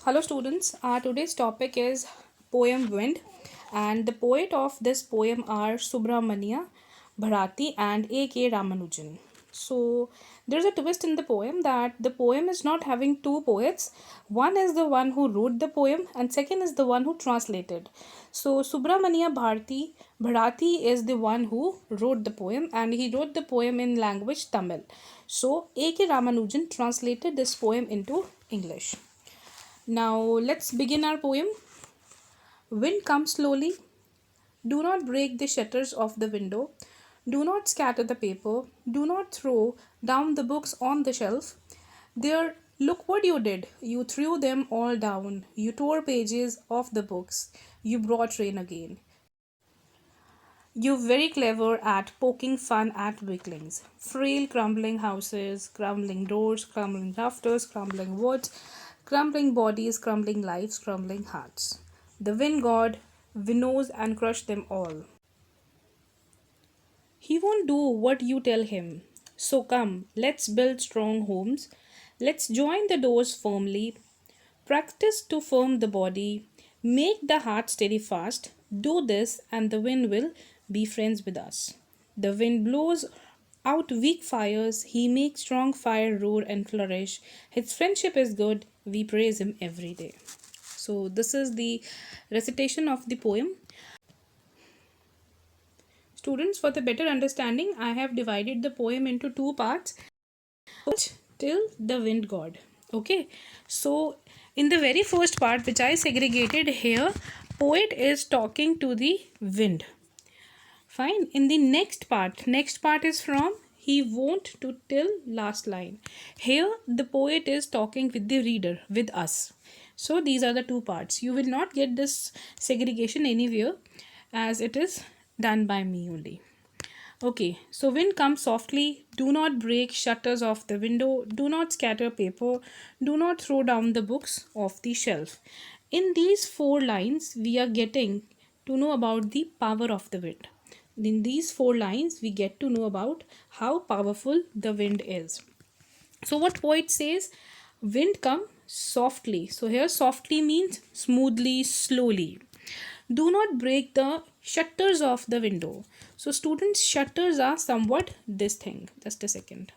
Hello students, today's topic is poem Wind, and the poet of this poem are Subramania Bharati and A.K. Ramanujan. So there's a twist in the poem that the poem is not having two poets. One is the one who wrote the poem and second is the one who translated. So Subramania Bharati is the one who wrote the poem and he wrote the poem in language Tamil. So A.K. Ramanujan translated this poem into English. Now let's begin our poem. Wind comes slowly. Do not break the shutters of the window. Do not scatter the paper. Do not throw down the books on the shelf. There, look what you did. You threw them all down. You tore pages off the books. You brought rain again. You're very clever at poking fun at weaklings. Frail, crumbling houses, crumbling doors, crumbling rafters, crumbling woods, crumbling bodies, crumbling lives, crumbling hearts. The wind god winnows and crush them all. He won't do what you tell him. So come, let's build strong homes. Let's join the doors firmly. Practice to firm the body. Make the heart steady fast. Do this, and the wind will be friends with us. The wind blows out weak fires. He makes strong fire roar and flourish. His friendship is good. We praise him every day. So, this is the recitation of the poem. Students, for the better understanding, I have divided the poem into two parts. Till the wind god. Okay, so in the very first part, which I segregated here, poet is talking to the wind. Fine. In the next part is from he won't to till last line. Here the poet is talking with the reader, with us. So these are the two parts. You will not get this segregation anywhere as it is done by me only. Okay, so wind comes softly. Do not break shutters of the window. Do not scatter paper. Do not throw down the books off the shelf. In these four lines, we are getting to know about the power of the wind. In these four lines, we get to know about how powerful the wind is. So what poet says, wind come softly. So here softly means smoothly, slowly. Do not break the shutters of the window. So students, shutters are somewhat this thing. Just a second.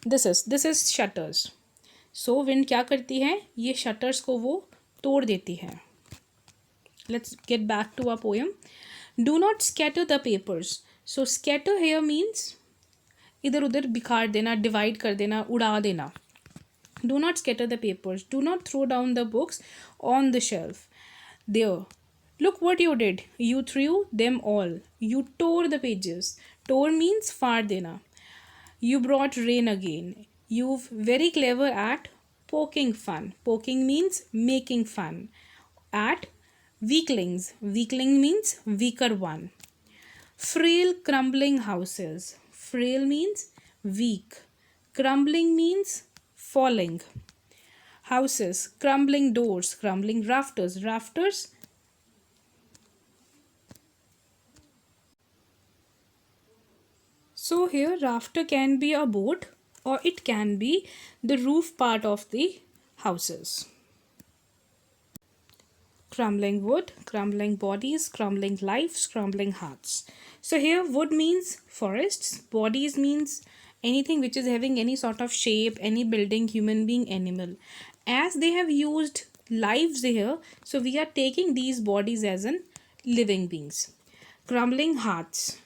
This is shutters. So wind क्या करती है, ये shutters को वो तोड़ देती है. Let's get back to our poem. Do not scatter the papers. So scatter here means इधर उधर बिखार देना, डिवाइड कर देना, उड़ा देना. Do not scatter the papers. Do not throw down the books on the shelf. There. Look what you did. You threw them all. You tore the pages. Tore means फाड़ देना. You brought rain again. You're very clever at poking fun. Poking means making fun. At weaklings. Weakling means weaker one. Frail, crumbling houses. Frail means weak. Crumbling means falling. Houses. Crumbling doors. Crumbling rafters. Rafters. So here rafter can be a boat or it can be the roof part of the houses. Crumbling wood, crumbling bodies, crumbling lives, crumbling hearts. So here wood means forests, bodies means anything which is having any sort of shape, any building, human being, animal. As they have used lives here, so we are taking these bodies as in living beings. Crumbling hearts.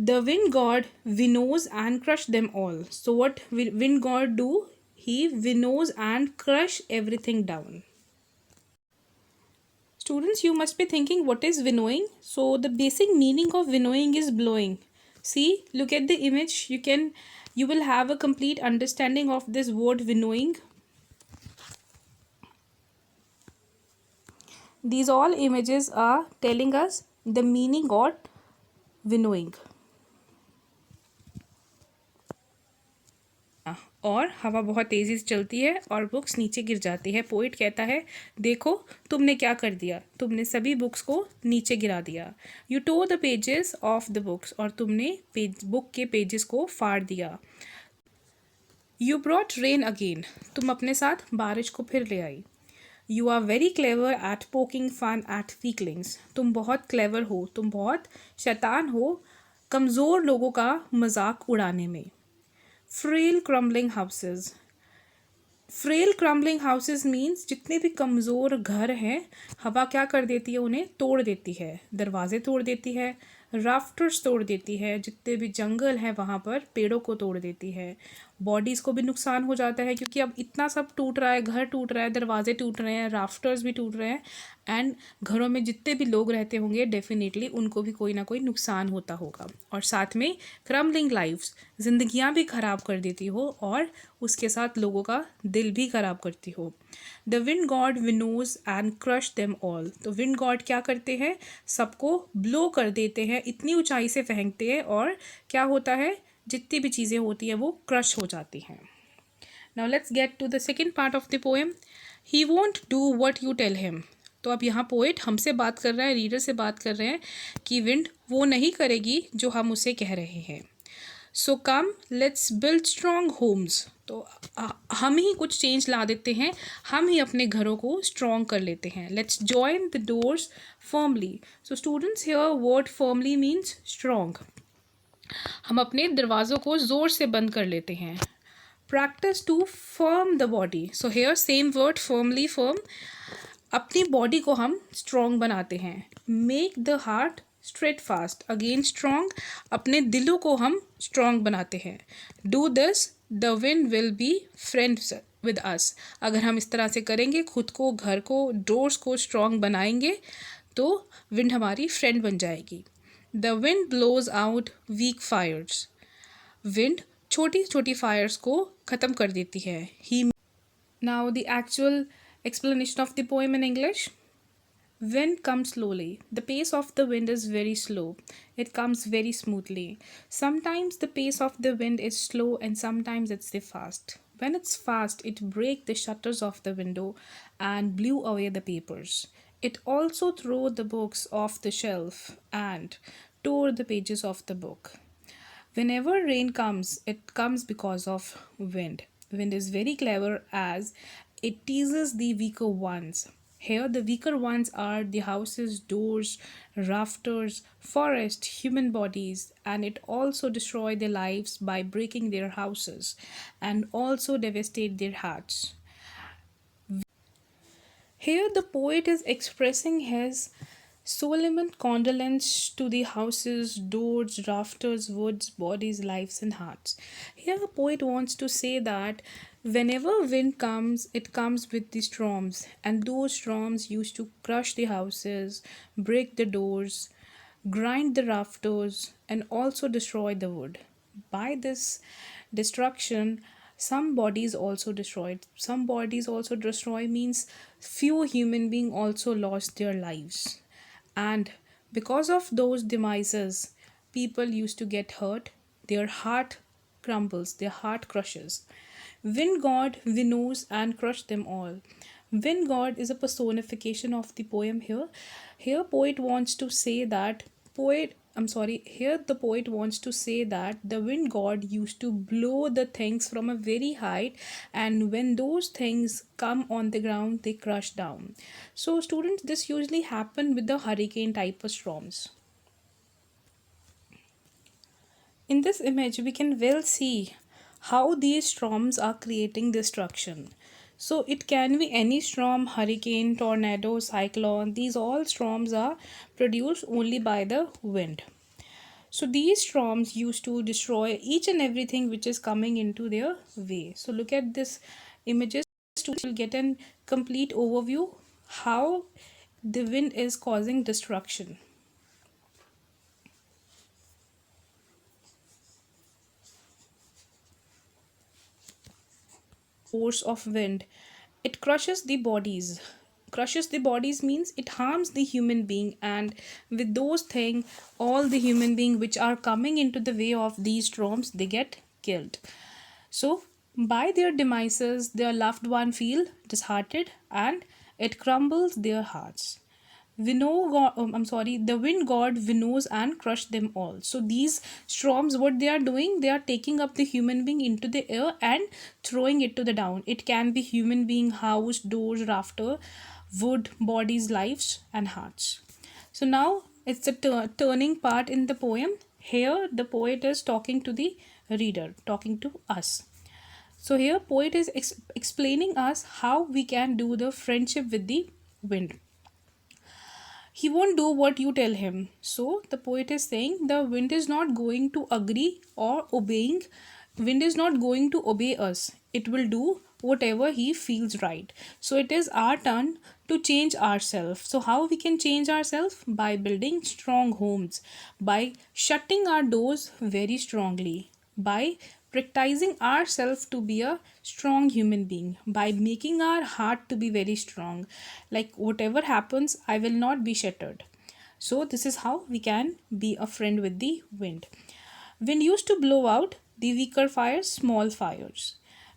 The wind god winnows and crush them all. So what will wind god do? He winnows and crush everything down. Students, you must be thinking what is winnowing. So the basic meaning of winnowing is blowing. See, look at the image. You will have a complete understanding of this word winnowing. These all images are telling us the meaning of winnowing. और हवा बहुत तेज़ी से चलती है और books नीचे गिर जाती है. पोइट कहता है, देखो तुमने क्या कर दिया, तुमने सभी बुक्स को नीचे गिरा दिया. You tore the pages of the books, और तुमने बुक के पेजेस को फाड़ दिया. यू ब्रॉट रेन अगेन, तुम अपने साथ बारिश को फिर ले आई। You are very clever at poking fun at weaklings, तुम बहुत क्लेवर हो, तुम बहुत शैतान हो कमज़ोर लोगों का मजाक उड़ाने में। Frail crumbling houses, frail crumbling houses means जितने भी कमज़ोर घर हैं हवा क्या कर देती है, उन्हें तोड़ देती है, दरवाजे तोड़ देती है, राफ्टर्स तोड़ देती है, जितने भी जंगल हैं वहाँ पर पेड़ों को तोड़ देती है। बॉडीज़ को भी नुकसान हो जाता है क्योंकि अब इतना सब टूट रहा है, घर टूट रहा है, दरवाजे टूट रहे हैं, राफ्टर्स भी टूट रहे हैं, एंड घरों में जितने भी लोग रहते होंगे डेफिनेटली उनको भी कोई ना कोई नुकसान होता होगा। और साथ में क्रम्बलिंग लाइफ्स, ज़िंदगियाँ भी ख़राब कर देती हो और उसके साथ लोगों का दिल भी ख़राब करती हो। The wind god winnows and crush them all, तो विंड गॉड क्या करते हैं, सबको ब्लो कर देते हैं, इतनी ऊंचाई से फेंकते हैं और क्या होता है, जितनी भी चीज़ें होती हैं वो क्रश हो जाती हैं। Now let's get to the second part of the poem. He won't do what you tell him, तो अब यहाँ पोएट हमसे बात कर रहा है, रीडर से बात कर रहे हैं कि विंड वो नहीं करेगी जो हम उसे कह रहे हैं। So come let's build strong homes, तो हम ही कुछ चेंज ला देते हैं, हम ही अपने घरों को स्ट्रॉन्ग कर लेते हैं। Let's join the doors firmly, so students here word firmly means strong, हम अपने दरवाज़ों को ज़ोर से बंद कर लेते हैं। Practice to firm the body, so here same word firmly, firm, अपनी बॉडी को हम स्ट्रॉन्ग बनाते हैं। Make the heart straight fast, again strong, अपने दिलों को हम स्ट्रॉन्ग बनाते हैं। Do this the wind will be friends with us, अगर हम इस तरह से करेंगे, खुद को, घर को, डोर्स को स्ट्रॉन्ग बनाएंगे तो विंड हमारी फ्रेंड बन जाएगी। The wind blows out weak fires, wind छोटी छोटी फायर्स को ख़त्म कर देती है। He now the actual explanation of the poem in English. Wind comes slowly. The pace of the wind is very slow. It comes very smoothly. Sometimes the pace of the wind is slow and sometimes it's the fast. When it's fast, it break the shutters of the window and blew away the papers. It also threw the books off the shelf and tore the pages of the book. Whenever rain comes, it comes because of wind. Wind is very clever as it teases the weaker ones. Here, the weaker ones are the houses, doors, rafters, forest, human bodies, and it also destroy their lives by breaking their houses and also devastate their hearts. Here, the poet is expressing his solemn condolence to the houses, doors, rafters, woods, bodies, lives, and hearts. Here, the poet wants to say that whenever wind comes, it comes with the storms, and those storms used to crush the houses, break the doors, grind the rafters, and also destroy the wood. By this destruction, some bodies also destroyed. Some bodies also destroy means few human beings also lost their lives. And because of those demises, people used to get hurt, their heart crumbles, their heart crushes. Wind god winnows and crush them all. Wind god is a personification of the poem here. Here poet wants to say that here the poet wants to say that the wind god used to blow the things from a very height, and when those things come on the ground they crush down. So students, this usually happen with the hurricane type of storms. In this image we can well see how these storms are creating destruction. So it can be any storm, hurricane, tornado, cyclone, these all storms are produced only by the wind. So these storms used to destroy each and everything which is coming into their way. So look at this images to get a complete overview how the wind is causing destruction. Force of wind, it crushes the bodies means it harms the human being, and with those things all the human being which are coming into the way of these storms they get killed. So by their demises their loved one feel disheartened and it crumbles their hearts. the wind god winnows and crush them all. So these storms, what they are doing, they are taking up the human being into the air and throwing it to the down. It can be human being, house, doors, rafter, wood, bodies, lives, and hearts. So now it's the turning part in the poem. Here the poet is talking to the reader, talking to us. So here poet is explaining us how we can do the friendship with the wind. He won't do what you tell him. So the poet is saying the wind is not going to agree or obeying. Wind is not going to obey us. It will do whatever he feels right. So it is our turn to change ourselves. So how we can change ourselves? By building strong homes, by shutting our doors very strongly, by practicing ourselves to be a strong human being, by making our heart to be very strong, like whatever happens I will not be shattered. So this is how we can be a friend with the wind. Wind used to blow out the weaker fires, small fires.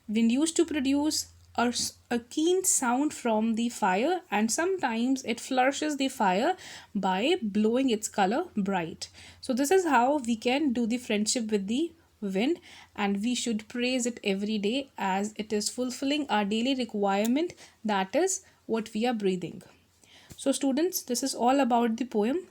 Wind used to produce a keen sound from the fire, and sometimes it flourishes the fire by blowing its color bright. So, this is how we can do the friendship with the wind, and we should praise it every day as it is fulfilling our daily requirement, that is, what we are breathing. So, students, this is all about the poem.